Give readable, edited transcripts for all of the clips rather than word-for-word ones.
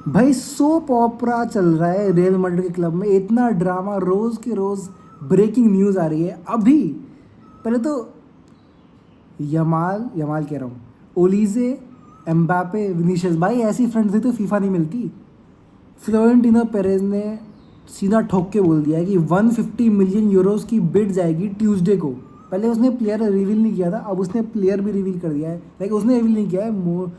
भाई सोप ओपरा चल रहा है रियल मैड्रिड के क्लब में, इतना ड्रामा, रोज के रोज ब्रेकिंग न्यूज़ आ रही है अभी। पहले तो यमाल यमाल कह रहा हूँ, ओलीजे, एम्बापे, विनीशियस, भाई ऐसी फ्रेंड से तो फीफा नहीं मिलती। फ्लोरेंटिनो पेरेज ने सीधा ठोक के बोल दिया है कि 150 मिलियन यूरोस की बिड जाएगी ट्यूसडे को। पहले उसने प्लेयर रिवील नहीं किया था, अब उसने प्लेयर भी रिवील कर दिया है। लाइक उसने रिवील नहीं किया है,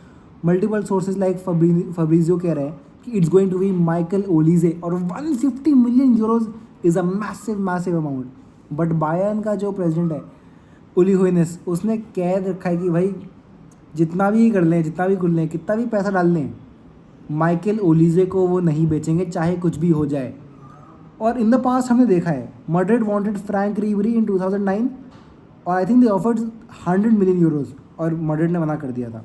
मल्टीपल सोर्सेज लाइक फब्रिजियो कह रहे हैं कि it's going to be Michael Olise, और 150 million euros is a massive massive amount. But Bayern का जो प्रेसिडेंट है उली होइनेस, उसने कह रखा है कि भाई जितना भी कर लें, जितना भी कर लें, कितना भी पैसा डाल लें, माइकल ओलीजे को वो नहीं बेचेंगे चाहे कुछ भी हो जाए। और इन द पास्ट हमने देखा है मैड्रिड वांटेड फ्रैंक रिबेरी इन 2009, और I think they offered 100 million euros, और मैड्रिड ने मना कर दिया था।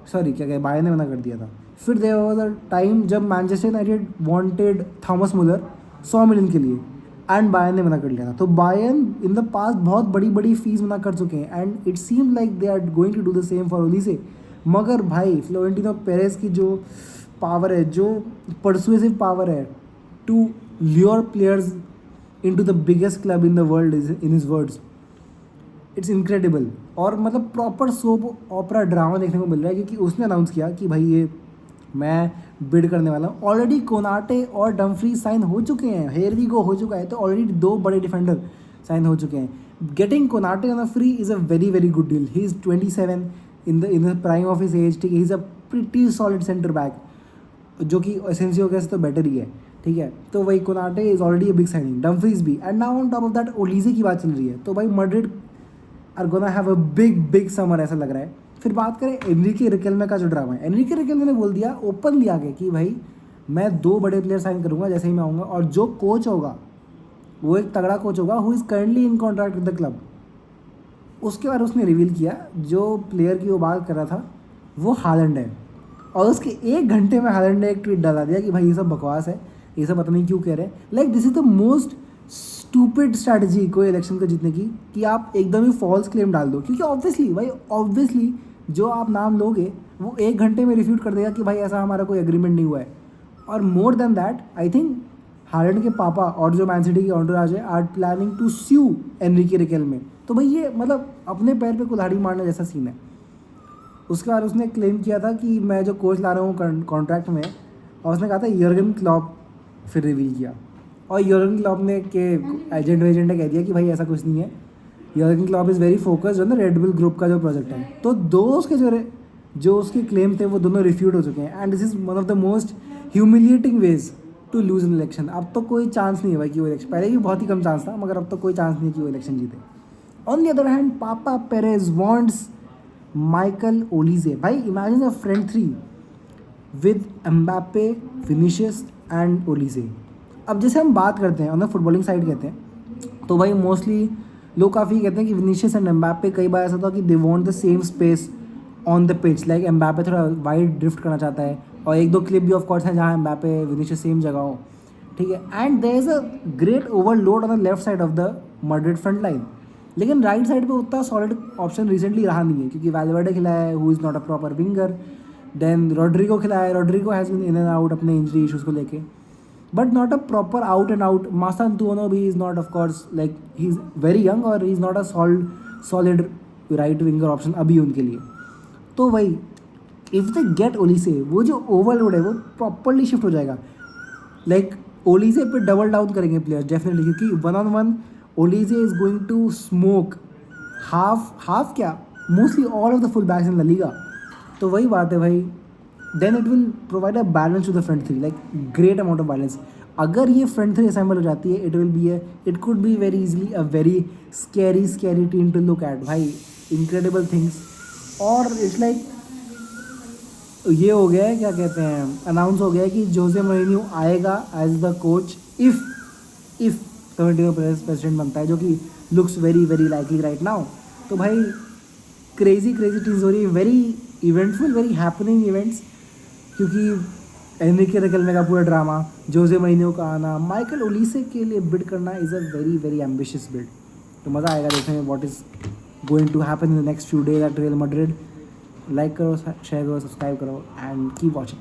सॉरी क्या कहे, बायर्न ने मना कर दिया था। फिर देयर वाज अ टाइम जब मैनचेस्टर यूनाइटेड वांटेड थॉमस मुलर 100 मिलियन के लिए, एंड बायर्न ने मना कर लिया था। तो बायर्न इन द पास्ट बहुत बड़ी बड़ी फीस मना कर चुके हैं, and it seem like they are going to do the same for Olise. मगर भाई फ्लोरेंटिनो पेरेज की जो पावर है, जो परसुएसिव पावर है to lure players into the biggest club in the world is in his words, it's incredible. और मतलब proper soap ओपरा drama देखने को मिल रहा है, क्योंकि उसने अनाउंस किया कि भाई ये मैं बिड करने वाला हूँ। ऑलरेडी कोनाटे और डम्फ्री साइन हो चुके हैं, हेरवीगो हो चुका है, तो ऑलरेडी 2 बड़े डिफेंडर साइन हो चुके हैं। Getting Konate on a free is a very very good deal. He is 27 in the prime of his age, ठीक है। He is a pretty solid centre back, जो कि एसेंसियो के से तो बेटर ही है, ठीक है। तो वही Konate is already a big signing, Dumfries भी, and now on top of that Olise की बात चल रही है। तो भाई Madrid are gonna have a big big summer, ऐसा लग रहा है। फिर बात करें एनरिके रिकेल्मे का जो ड्रामा है, एनरिके रिकेल्मे ने बोल दिया ओपनली आगे कि भाई मैं 2 बड़े प्लेयर साइन करूंगा जैसे ही मैं आऊँगा, और जो कोच होगा वो एक तगड़ा कोच होगा who is currently in contract with the club. उसके बाद उसने रिवील किया जो प्लेयर की वो बात कर रहा था वो हालैंड है, और उसके 1 घंटे में हालैंड ने एक ट्वीट डाला दिया कि भाई ये सब बकवास है, ये सब पता नहीं क्यों कह रहे हैं। Like this is the most stupid strategy कोई इलेक्शन को जीतने की, कि आप एकदम ही फॉल्स क्लेम डाल दो। क्योंकि ऑब्वियसली भाई, ऑब्वियसली जो आप नाम लोगे वो 1 घंटे में रिफ्यूट कर देगा कि भाई ऐसा हमारा कोई एग्रीमेंट नहीं हुआ है। और more than that, I think Haaland के पापा और जो मैन सिटी के ऑन्टोराज है are planning to sue Enrique Riquelme. तो भाई ये मतलब अपने पैर पे कुल्हाड़ी मारने जैसा सीन है। उसके बाद उसने क्लेम किया था कि मैं जो कोच ला रहा हूँ कॉन्ट्रैक्ट में, और उसने कहा था यर्गन क्लॉप, फिर रिवील किया। और यर्गन क्लॉप ने के एजेंट ने कह दिया कि भाई ऐसा कुछ नहीं है, Jurgen Klopp is very focused on the red bull group का जो प्रोजेक्ट है। तो दो उसके जो उसके क्लेम थे वो दोनों रिफ्यूट हो चुके हैं, and this is one of the most humiliating ways to lose in election. अब तो कोई चांस नहीं है भाई कि वो इलेक्शन, पहले भी बहुत ही कम चांस था, मगर अब तो कोई चांस नहीं है कि वो इलेक्शन जीते। On the other hand, papa Perez wants Michael Olise. भाई imagine a front three with Mbappe, Vinicius and Olise. अब जैसे हम बात करते हैं ऑन द फुटबॉलिंग साइड कहते हैं, तो भाई मोस्टली लोग काफ़ी कहते हैं कि विनीशियस एंड एम्बापे, कई बार ऐसा था कि they want the same space on the pitch. Like Mbappe थोड़ा वाइड ड्रिफ्ट करना चाहता है, और 1-2 क्लिप भी ऑफ कोर्स हैं जहाँ एम्बापे विनीशियस सेम जगह हो, ठीक है। And there is a great overload on the left side of the Madrid front line. लेकिन राइट साइड पे उतना सॉलिड ऑप्शन रिसेंटली रहा नहीं है, क्योंकि वैल्वर्डे खिलाया है who is not a proper winger, then Rodrigo खिलाया है, Rodrigo has been in and out अपने इंजरी इशूज़ को लेके, but not a proper out and out. Masantuono भी is not, of course like he is very young, और he is not a solid right winger option अभी उनके लिए। तो वही इफ़ दे गेट ओलीसे, वो जो ओवरलोड है वो प्रॉपरली शिफ्ट हो जाएगा। लाइक ओलीजे पे डबल डाउन करेंगे प्लेयर्स डेफिनेटली, क्योंकि 1-on-1 Olise is going to smoke half क्या, mostly all of the full backs in La Liga. तो वही बात है भाई, then it will provide a balance to the front three, like great amount of balance. अगर ये front three assemble हो जाती है, it will be it could be very easily a very scary team to look eight भाई, incredible things. और it's like ये हो गया है, क्या कहते हैं, अनाउंस हो गया है कि जोसे मोरिन्यो आएगा as the coach if Florentino Perez president बनता है, जो कि looks very very likely right now. तो भाई क्रेजी चीज़ हो रही है, very eventful, very happening events, क्योंकि एनरिके रिकेल्मे का पूरा ड्रामा, जोसे मोरिन्यो का आना, माइकल ओलीसे के लिए बिड करना is a very very ambitious bid. तो मज़ा आएगा देखने में what is going to happen in the next few days at Real Madrid. Like करो, शेयर करो, सब्सक्राइब करो, एंड कीप वॉचिंग।